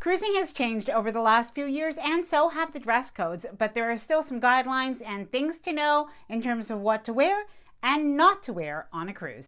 Cruising has changed over the last few years, and so have the dress codes, but there are still some guidelines and things to know in terms of what to wear and not to wear on a cruise.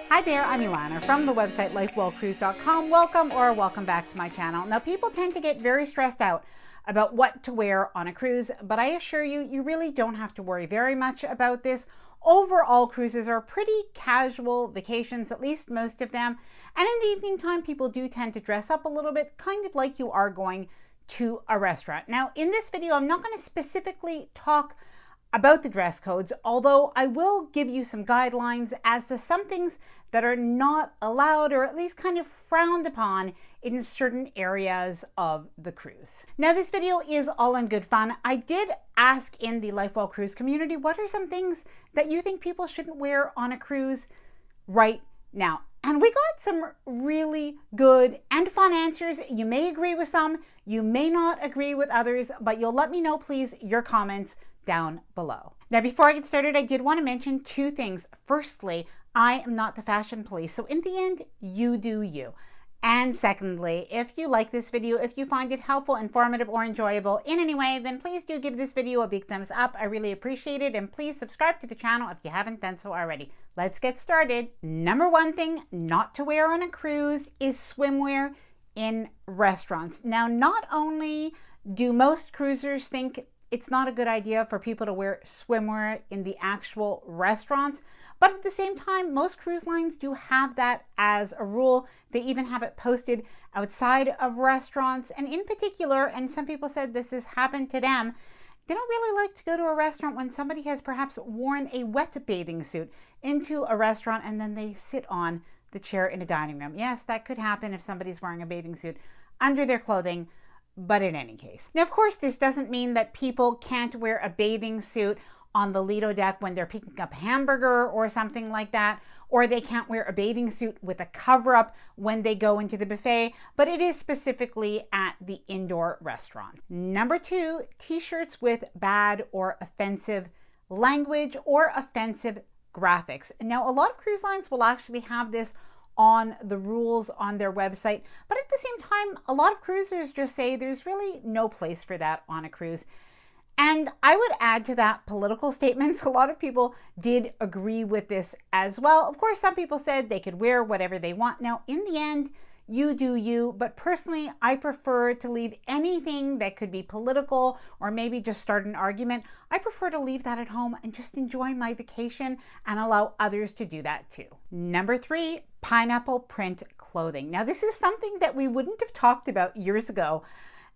Hi there, I'm Ilana from the website lifewellcruise.com. Welcome back to my channel. Now, people tend to get very stressed out about what to wear on a cruise, but I assure you, you really don't have to worry very much about this. Overall, cruises are pretty casual vacations, at least most of them. And in the evening time, people do tend to dress up a little bit, kind of like you are going to a restaurant. Now, in this video, I'm not going to specifically talk about the dress codes, although I will give you some guidelines as to some things that are not allowed or at least kind of frowned upon in certain areas of the cruise. Now, this video is all in good fun. I did ask in the LifeWell Cruise community, what are some things that you think people shouldn't wear on a cruise right now? And we got some really good and fun answers. You may agree with some, you may not agree with others, but you'll let me know, please, your comments down below. Now, before I get started, I did want to mention two things. Firstly, I am not the fashion police, so in the end, you do you. And secondly, if you like this video, if you find it helpful, informative, or enjoyable in any way, then please do give this video a big thumbs up. I really appreciate it. And please subscribe to the channel if you haven't done so already. Let's get started. Number one thing not to wear on a cruise is swimwear in restaurants. Now, not only do most cruisers think it's not a good idea for people to wear swimwear in the actual restaurants, but at the same time, most cruise lines do have that as a rule. They even have it posted outside of restaurants. And in particular, and some people said this has happened to them, they don't really like to go to a restaurant when somebody has perhaps worn a wet bathing suit into a restaurant and then they sit on the chair in a dining room. Yes, that could happen if somebody's wearing a bathing suit under their clothing. But in any case, now, of course, this doesn't mean that people can't wear a bathing suit on the Lido deck when they're picking up a hamburger or something like that, or they can't wear a bathing suit with a cover-up when they go into the buffet, but it is specifically at the indoor restaurant. Number two, t-shirts with bad or offensive language or offensive graphics. Now, a lot of cruise lines will actually have this on the rules on their website, but at the same time, a lot of cruisers just say there's really no place for that on a cruise. And I would add to that political statements. A lot of people did agree with this as well. Of course, some people said they could wear whatever they want. Now, in the end, you do you, but personally, I prefer to leave anything that could be political or maybe just start an argument. I prefer to leave that at home and just enjoy my vacation and allow others to do that too. Number three, pineapple print clothing. Now, this is something that we wouldn't have talked about years ago.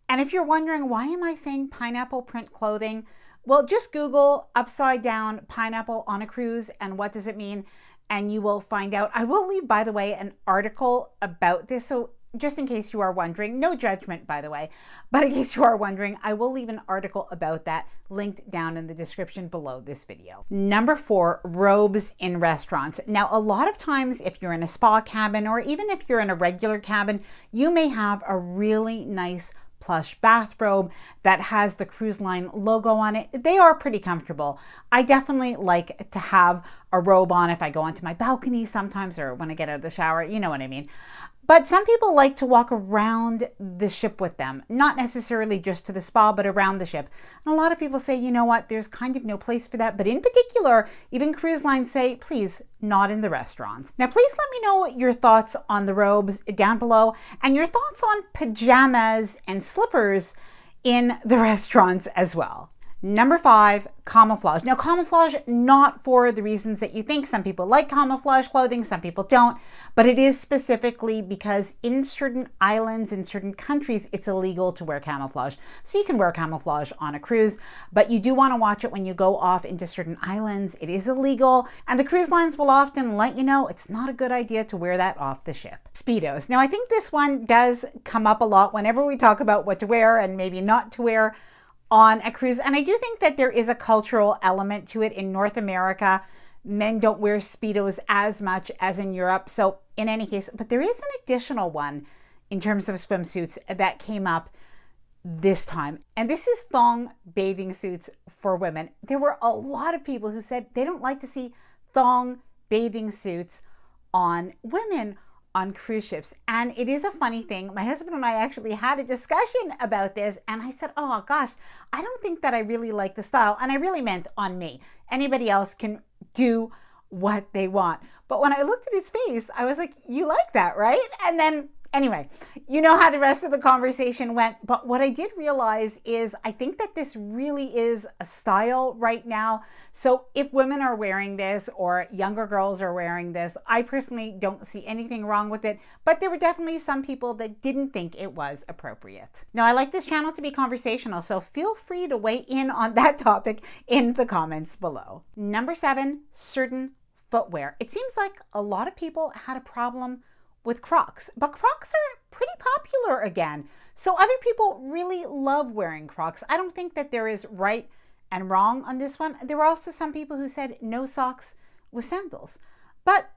And if you're wondering, why am I saying pineapple print clothing? Well, just Google upside down pineapple on a cruise and what does it mean? And you will find out. I will leave, by the way, an article about this. So just in case you are wondering, no judgment, by the way, but in case you are wondering, I will leave an article about that linked down in the description below this video. Number four, robes in restaurants. Now, a lot of times if you're in a spa cabin or even if you're in a regular cabin, you may have a really nice plush bathrobe that has the cruise line logo on it. They are pretty comfortable. I definitely like to have a robe on if I go onto my balcony sometimes or when I get out of the shower, you know what I mean. But some people like to walk around the ship with them, not necessarily just to the spa, but around the ship. And a lot of people say, you know what, there's kind of no place for that. But in particular, even cruise lines say, please, not in the restaurants. Now, please let me know your thoughts on the robes down below and your thoughts on pajamas and slippers in the restaurants as well. Number five, camouflage. Now, camouflage, not for the reasons that you think. Some people like camouflage clothing, some people don't, but it is specifically because in certain islands, in certain countries, it's illegal to wear camouflage. So you can wear camouflage on a cruise, but you do want to watch it when you go off into certain islands. It is illegal, and the cruise lines will often let you know it's not a good idea to wear that off the ship. Speedos. Now, I think this one does come up a lot whenever we talk about what to wear and maybe not to wear on a cruise. And I do think that there is a cultural element to it. In North America, men don't wear Speedos as much as in Europe. So in any case, but there is an additional one in terms of swimsuits that came up this time. And this is thong bathing suits for women. There were a lot of people who said they don't like to see thong bathing suits on women on cruise ships. And it is a funny thing. My husband and I actually had a discussion about this, and I said, oh gosh, I don't think that I really like the style. And I really meant on me. Anybody else can do what they want. But when I looked at his face, I was like, you like that, right? And then anyway, you know how the rest of the conversation went. But what I did realize is I think that this really is a style right now. So if women are wearing this or younger girls are wearing this, I personally don't see anything wrong with it. But there were definitely some people that didn't think it was appropriate. Now, I like this channel to be conversational, so feel free to weigh in on that topic in the comments below. Number 7, certain footwear. It seems like a lot of people had a problem with Crocs, but Crocs are pretty popular again. So other people really love wearing Crocs. I don't think that there is right and wrong on this one. There were also some people who said no socks with sandals, but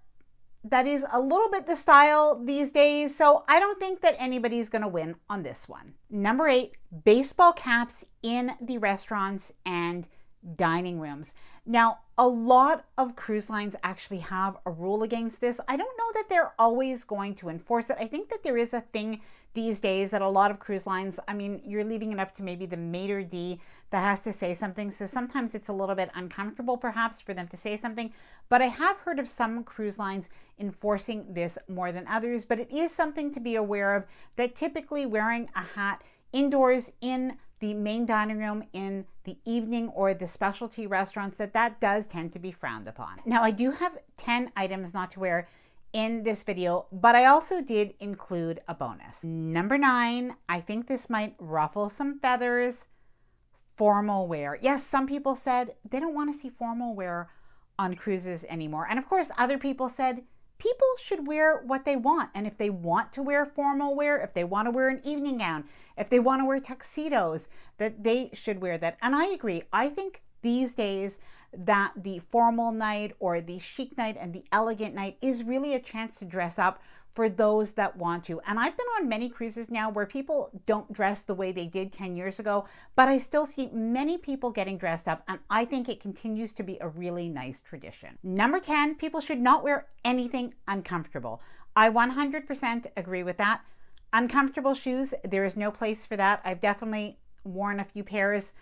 that is a little bit the style these days. So I don't think that anybody's going to win on this one. Number 8, baseball caps in the restaurants and dining rooms. Now, a lot of cruise lines actually have a rule against this. I don't know that they're always going to enforce it. I think that there is a thing these days that a lot of cruise lines, I mean, you're leaving it up to maybe the maitre d' that has to say something. So sometimes it's a little bit uncomfortable perhaps for them to say something. But I have heard of some cruise lines enforcing this more than others. But it is something to be aware of, that typically wearing a hat indoors in the main dining room in the evening or the specialty restaurants, that does tend to be frowned upon. Now, I do have 10 items not to wear in this video, but I also did include a bonus. Number 9, I think this might ruffle some feathers, formal wear. Yes, some people said they don't want to see formal wear on cruises anymore. And of course, other people said people should wear what they want. And if they want to wear formal wear, if they want to wear an evening gown, if they want to wear tuxedos, that they should wear that. And I agree. I think these days that the formal night or the chic night and the elegant night is really a chance to dress up for those that want to. And I've been on many cruises now where people don't dress the way they did 10 years ago, but I still see many people getting dressed up, and I think it continues to be a really nice tradition. Number 10, people should not wear anything uncomfortable. I 100% agree with that. Uncomfortable shoes, there is no place for that. I've definitely worn a few pairs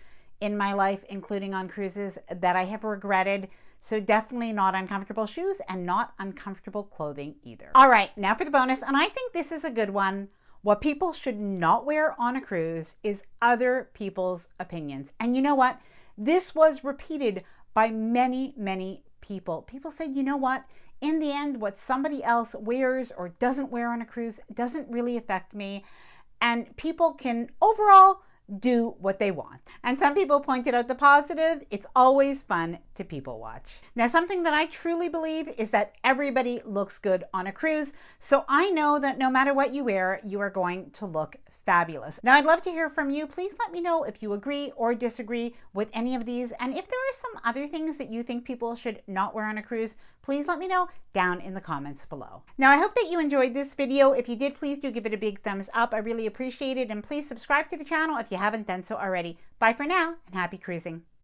in my life, including on cruises, that I have regretted. So definitely not uncomfortable shoes and not uncomfortable clothing either. All right, now for the bonus, and I think this is a good one. What people should not wear on a cruise is other people's opinions. And you know what? This was repeated by many, many people. People said, you know what? In the end, what somebody else wears or doesn't wear on a cruise doesn't really affect me. And people can overall do what they want. And some people pointed out the positive. It's always fun to people watch. Now, something that I truly believe is that everybody looks good on a cruise. So I know that no matter what you wear, you are going to look fabulous. Now, I'd love to hear from you. Please let me know if you agree or disagree with any of these. And if there are some other things that you think people should not wear on a cruise, please let me know down in the comments below. Now, I hope that you enjoyed this video. If you did, please do give it a big thumbs up. I really appreciate it. And please subscribe to the channel if you haven't done so already. Bye for now and happy cruising.